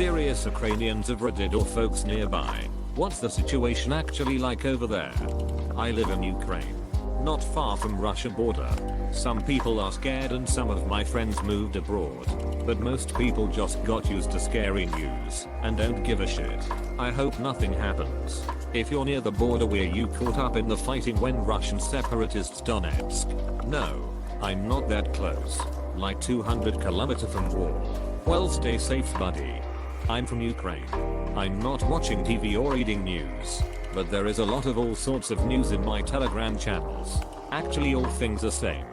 serious Ukrainians of Reddit or folks nearby? What's the situation actually like over there? I live in Ukraine, not far from Russia border. Some people are scared and some of my friends moved abroad. But most people just got used to scary news and don't give a shit. I hope nothing happens. If you're near the border, were you caught up in the fighting when Russian separatists Donetsk? No, I'm not that close. Like 200 km from war. Well, stay safe, buddy. I'm from Ukraine. I'm not watching TV or reading news, but there is a lot of all sorts of news in my Telegram channels. Actually, all things are same.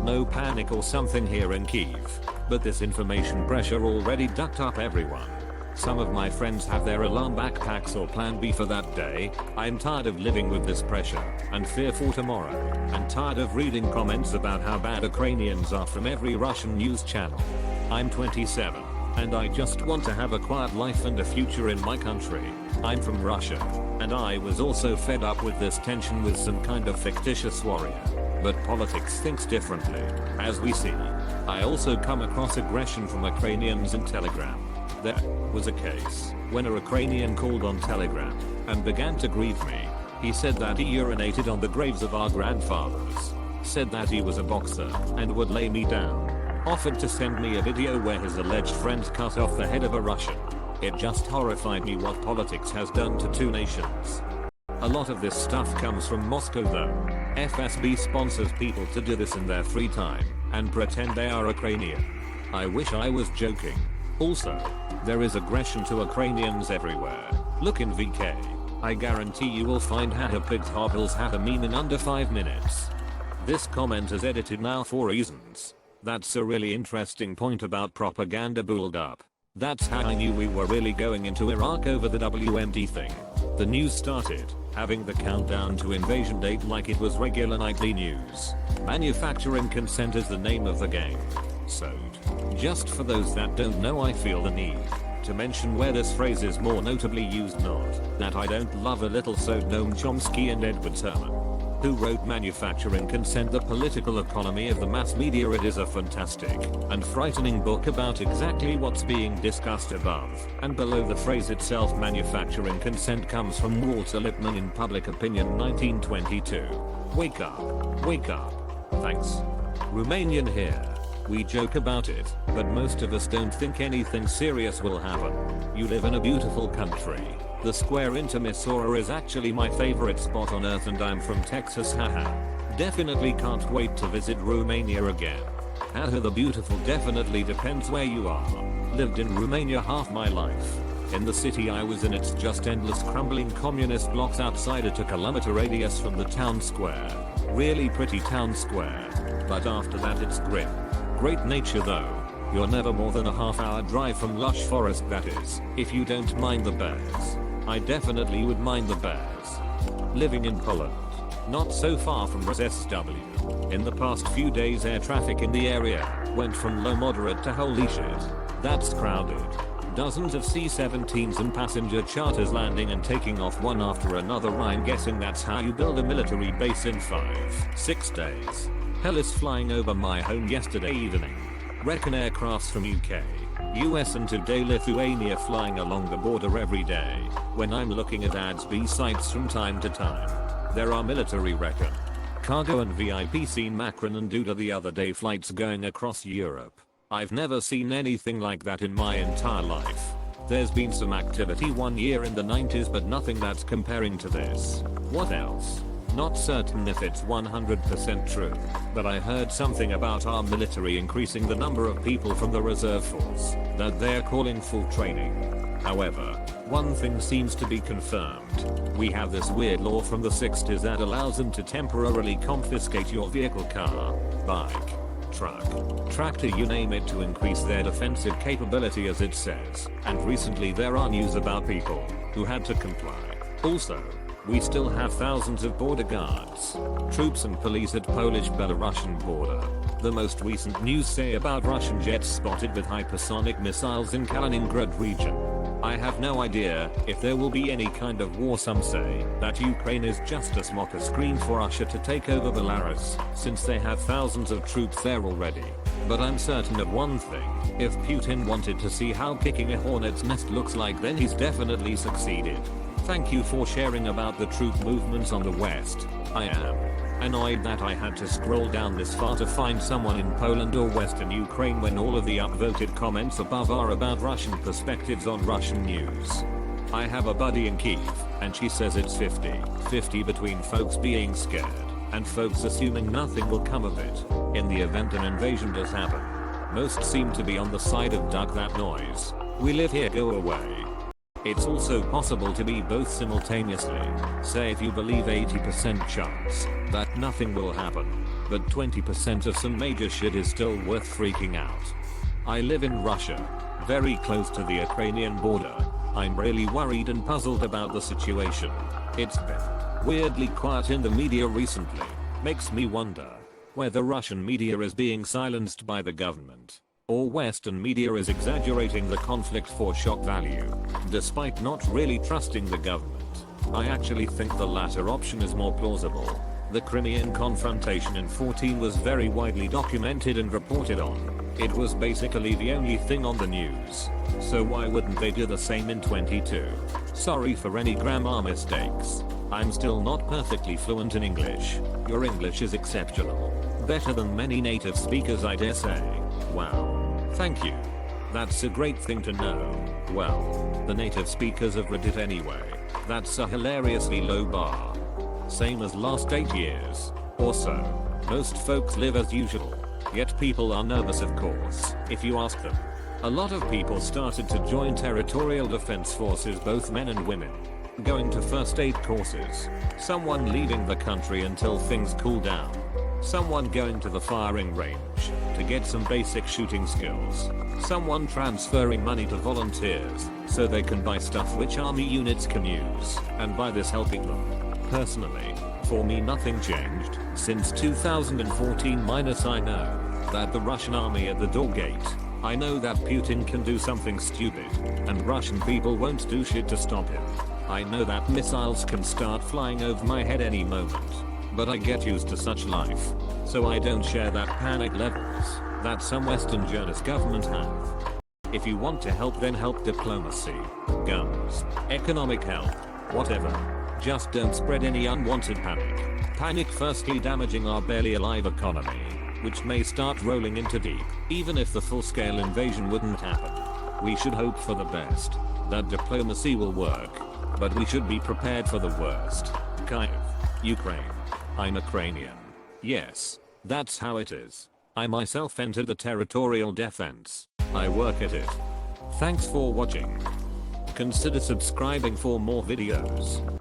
No panic or something here in Kiev, but this information pressure already ducked up everyone. Some of my friends have their alarm backpacks or plan B for that day. I'm tired of living with this pressure and fear for tomorrow, and tired of reading comments about how bad Ukrainians are from every Russian news channel. I'm 27, and I just want to have a quiet life and a future in my country. I'm from Russia, and I was also fed up with this tension with some kind of fictitious warrior. But politics thinks differently, as we see. I also come across aggression from Ukrainians in Telegram. There was a case when a Ukrainian called on Telegram and began to grieve me. He said that he urinated on the graves of our grandfathers, said that he was a boxer and would lay me down, offered to send me a video where his alleged friend cut off the head of a Russian. It just horrified me what politics has done to two nations. A lot of this stuff comes from Moscow though. FSB sponsors people to do this in their free time and pretend they are Ukrainian. I wish I was joking. Also, there is aggression to Ukrainians everywhere. Look in VK. I guarantee you will find Haha Pigs Hobbles have a meme in under 5 minutes. This comment is edited now for reasons. That's a really interesting point about propaganda build-up. That's how I knew we were really going into Iraq over the WMD thing. The news started having the countdown to invasion date like it was regular nightly news. Manufacturing consent is the name of the game. So, just for those that don't know, I feel the need to mention where this phrase is more notably used. Not that I don't love a little so Noam Chomsky and Edward Herman, who wrote Manufacturing Consent, the Political Economy of the Mass Media. It is a fantastic and frightening book about exactly what's being discussed above and below the phrase itself. Manufacturing Consent comes from Walter Lippmann in Public Opinion 1922. Wake up. Wake up. Thanks. Romanian here. We joke about it, but most of us don't think anything serious will happen. You live in a beautiful country. The square in Timisoara is actually my favorite spot on earth, and I'm from Texas. Haha. Definitely can't wait to visit Romania again. Haha, the beautiful definitely depends where you are. Lived in Romania half my life. In the city I was in, it's just endless crumbling communist blocks outside a 2-kilometer radius from the town square. Really pretty town square. But after that it's grim. Great nature though. You're never more than a half-hour drive from lush forest, that is, if you don't mind the bears. I definitely would mind the bears. Living in Poland, not so far from SW. In the past few days air traffic in the area went from low moderate to holy shit. That's crowded. Dozens of C-17s and passenger charters landing and taking off one after another. I'm guessing that's how you build a military base in 5-6 days. Hell is flying over my home yesterday evening. Reckon aircrafts from UK, US and today Lithuania flying along the border every day. When I'm looking at ads B sites from time to time, there are military reckon, cargo and VIP seen Macron and Duda the other day flights going across Europe. I've never seen anything like that in my entire life. There's been some activity one year in the 90s, but nothing that's comparing to this. What else? Not certain if it's 100% true, but I heard something about our military increasing the number of people from the reserve force that they're calling full training. However, one thing seems to be confirmed. We have this weird law from the 60s that allows them to temporarily confiscate your vehicle, car, bike, truck, tractor, you name it, to increase their defensive capability, as it says. And recently there are news about people who had to comply. Also, we still have thousands of border guards, troops and police at Polish-Belarusian border. The most recent news say about Russian jets spotted with hypersonic missiles in Kaliningrad region. I have no idea if there will be any kind of war. Some say that Ukraine is just a smokescreen for Russia to take over Belarus, since they have thousands of troops there already. But I'm certain of one thing: if Putin wanted to see how kicking a hornet's nest looks like, then he's definitely succeeded. Thank you for sharing about the troop movements on the West. I am annoyed that I had to scroll down this far to find someone in Poland or Western Ukraine when all of the upvoted comments above are about Russian perspectives on Russian news. I have a buddy in Kiev, and she says it's 50-50 between folks being scared and folks assuming nothing will come of it in the event an invasion does happen. Most seem to be on the side of "duck that noise, we live here, go away." It's also possible to be both simultaneously. Say if you believe 80% chance that nothing will happen, but 20% of some major shit is still worth freaking out. I live in Russia, very close to the Ukrainian border. I'm really worried and puzzled about the situation. It's been weirdly quiet in the media recently. Makes me wonder whether Russian media is being silenced by the government, or Western media is exaggerating the conflict for shock value, despite not really trusting the government. I actually think the latter option is more plausible. The Crimean confrontation in 2014 was very widely documented and reported on. It was basically the only thing on the news. So why wouldn't they do the same in 2022? Sorry for any grammar mistakes. I'm still not perfectly fluent in English. Your English is exceptional. Better than many native speakers, I dare say. Wow. Thank you. That's a great thing to know. Well, the native speakers of Reddit anyway. That's a hilariously low bar. Same as last 8 years or so. Most folks live as usual. Yet people are nervous, of course, if you ask them. A lot of people started to join territorial defense forces, both men and women. Going to first aid courses. Someone leaving the country until things cool down. Someone going to the firing range to get some basic shooting skills. Someone transferring money to volunteers so they can buy stuff which army units can use, and by this helping them. Personally, for me nothing changed since 2014 minus I know that the Russian army at the door gate. I know that Putin can do something stupid, and Russian people won't do shit to stop him. I know that missiles can start flying over my head any moment. But I get used to such life, so I don't share that panic levels that some Western journalist government have. If you want to help, then help diplomacy, guns, economic help, whatever. Just don't spread any unwanted panic. Panic firstly damaging our barely alive economy, which may start rolling into deep, even if the full-scale invasion wouldn't happen. We should hope for the best, that diplomacy will work, but we should be prepared for the worst. Kiev, Ukraine. I'm Ukrainian. Yes, that's how it is. I myself entered the territorial defense. I work at it. Thanks for watching. Consider subscribing for more videos.